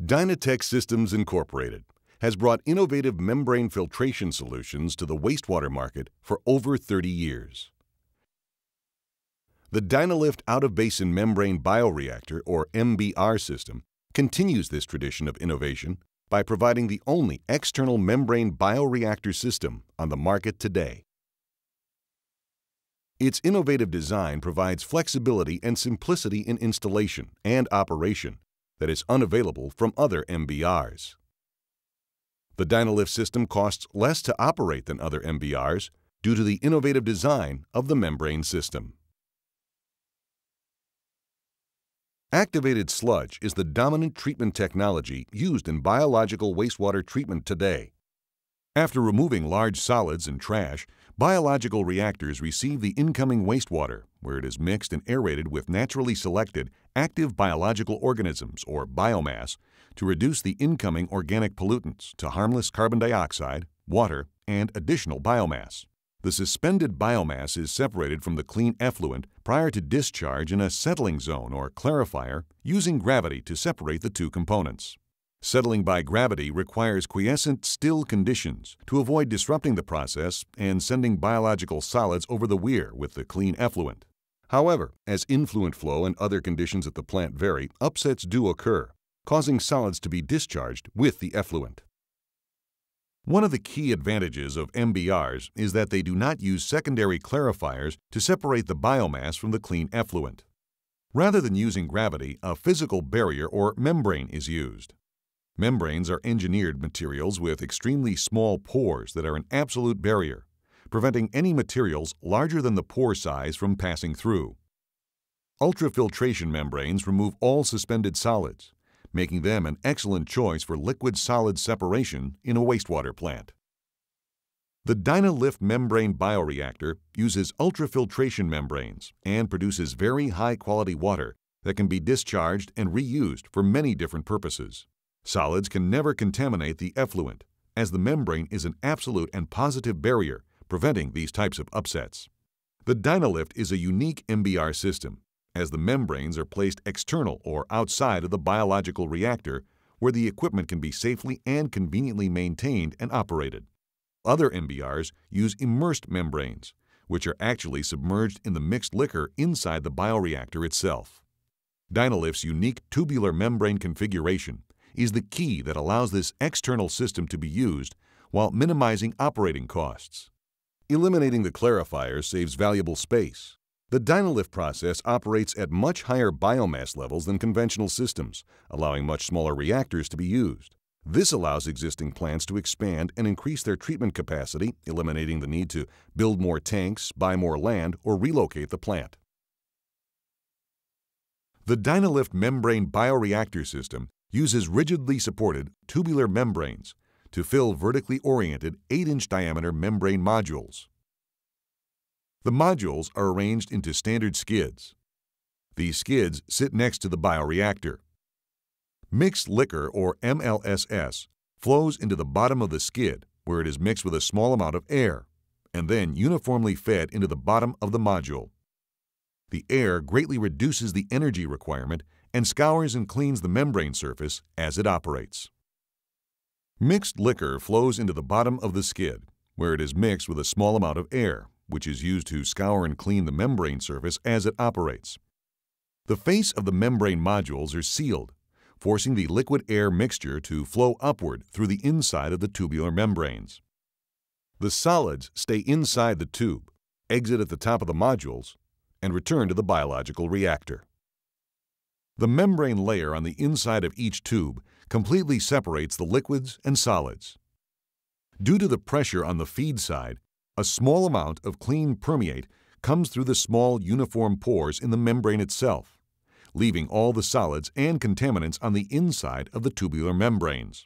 Dynatec Systems Incorporated has brought innovative membrane filtration solutions to the wastewater market for over 30 years. The Dynalift Out-of-Basin Membrane Bioreactor, or MBR system, continues this tradition of innovation by providing the only external membrane bioreactor system on the market today. Its innovative design provides flexibility and simplicity in installation and operation that is unavailable from other MBRs. The Dynalift system costs less to operate than other MBRs due to the innovative design of the membrane system. Activated sludge is the dominant treatment technology used in biological wastewater treatment today. After removing large solids and trash, biological reactors receive the incoming wastewater, where it is mixed and aerated with naturally selected active biological organisms, or biomass, to reduce the incoming organic pollutants to harmless carbon dioxide, water, and additional biomass. The suspended biomass is separated from the clean effluent prior to discharge in a settling zone or clarifier using gravity to separate the two components. Settling by gravity requires quiescent, still conditions to avoid disrupting the process and sending biological solids over the weir with the clean effluent. However, as influent flow and other conditions at the plant vary, upsets do occur, causing solids to be discharged with the effluent. One of the key advantages of MBRs is that they do not use secondary clarifiers to separate the biomass from the clean effluent. Rather than using gravity, a physical barrier or membrane is used. Membranes are engineered materials with extremely small pores that are an absolute barrier, preventing any materials larger than the pore size from passing through. Ultrafiltration membranes remove all suspended solids, making them an excellent choice for liquid-solid separation in a wastewater plant. The Dynalift membrane bioreactor uses ultrafiltration membranes and produces very high-quality water that can be discharged and reused for many different purposes. Solids can never contaminate the effluent, as the membrane is an absolute and positive barrier, preventing these types of upsets. The Dynalift is a unique MBR system, as the membranes are placed external or outside of the biological reactor, where the equipment can be safely and conveniently maintained and operated. Other MBRs use immersed membranes, which are actually submerged in the mixed liquor inside the bioreactor itself. Dynalift's unique tubular membrane configuration is the key that allows this external system to be used while minimizing operating costs. Eliminating the clarifiers saves valuable space. The Dynalift process operates at much higher biomass levels than conventional systems, allowing much smaller reactors to be used. This allows existing plants to expand and increase their treatment capacity, eliminating the need to build more tanks, buy more land, or relocate the plant. The Dynalift membrane bioreactor system uses rigidly supported tubular membranes to fill vertically oriented 8-inch diameter membrane modules. The modules are arranged into standard skids. These skids sit next to the bioreactor. Mixed liquor, or MLSS, flows into the bottom of the skid, where it is mixed with a small amount of air, and then uniformly fed into the bottom of the module. The air greatly reduces the energy requirement and scours and cleans the membrane surface as it operates. Mixed liquor flows into the bottom of the skid, where it is mixed with a small amount of air, which is used to scour and clean the membrane surface as it operates. The face of the membrane modules are sealed, forcing the liquid-air mixture to flow upward through the inside of the tubular membranes. The solids stay inside the tube, exit at the top of the modules, and return to the biological reactor. The membrane layer on the inside of each tube completely separates the liquids and solids. Due to the pressure on the feed side, a small amount of clean permeate comes through the small uniform pores in the membrane itself, leaving all the solids and contaminants on the inside of the tubular membranes.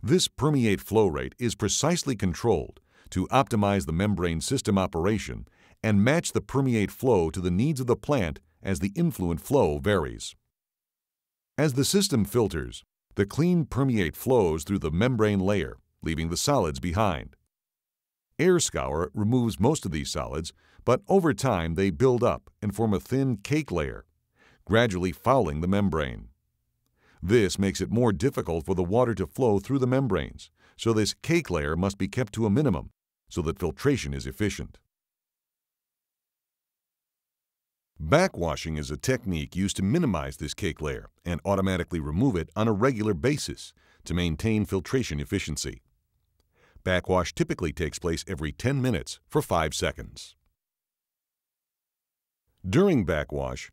This permeate flow rate is precisely controlled to optimize the membrane system operation and match the permeate flow to the needs of the plant as the influent flow varies. As the system filters, the clean permeate flows through the membrane layer, leaving the solids behind. Air scour removes most of these solids, but over time they build up and form a thin cake layer, gradually fouling the membrane. This makes it more difficult for the water to flow through the membranes, so this cake layer must be kept to a minimum so that filtration is efficient. Backwashing is a technique used to minimize this cake layer and automatically remove it on a regular basis to maintain filtration efficiency. Backwash typically takes place every 10 minutes for 5 seconds. During backwash,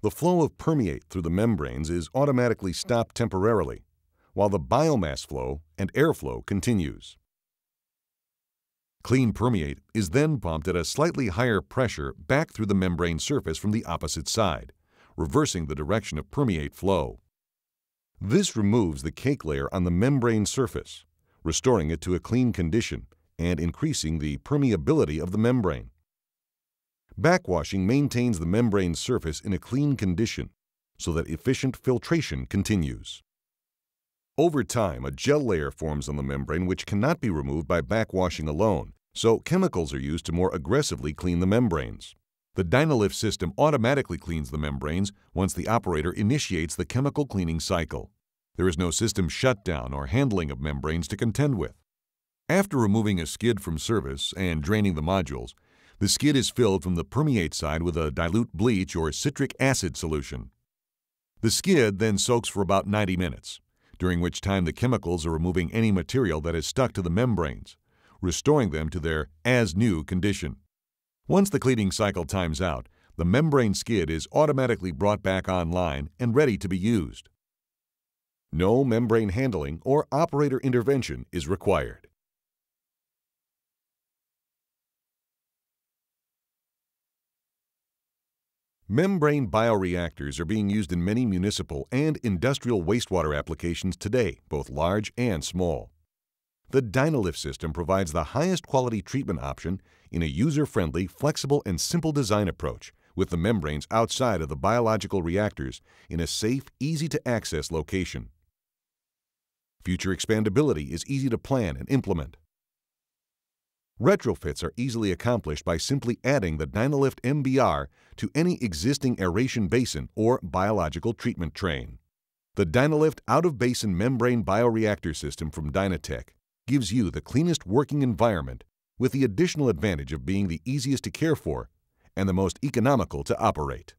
the flow of permeate through the membranes is automatically stopped temporarily, while the biomass flow and airflow continues. Clean permeate is then pumped at a slightly higher pressure back through the membrane surface from the opposite side, reversing the direction of permeate flow. This removes the cake layer on the membrane surface, restoring it to a clean condition and increasing the permeability of the membrane. Backwashing maintains the membrane surface in a clean condition so that efficient filtration continues. Over time, a gel layer forms on the membrane which cannot be removed by backwashing alone, so chemicals are used to more aggressively clean the membranes. The Dynalift system automatically cleans the membranes once the operator initiates the chemical cleaning cycle. There is no system shutdown or handling of membranes to contend with. After removing a skid from service and draining the modules, the skid is filled from the permeate side with a dilute bleach or citric acid solution. The skid then soaks for about 90 minutes, during which time the chemicals are removing any material that is stuck to the membranes, restoring them to their as-new condition. Once the cleaning cycle times out, the membrane skid is automatically brought back online and ready to be used. No membrane handling or operator intervention is required. Membrane bioreactors are being used in many municipal and industrial wastewater applications today, both large and small. The Dynalift system provides the highest quality treatment option in a user-friendly, flexible, and simple design approach, with the membranes outside of the biological reactors in a safe, easy-to-access location. Future expandability is easy to plan and implement. Retrofits are easily accomplished by simply adding the Dynalift MBR to any existing aeration basin or biological treatment train. The Dynalift out-of-basin membrane bioreactor system from Dynatec gives you the cleanest working environment with the additional advantage of being the easiest to care for and the most economical to operate.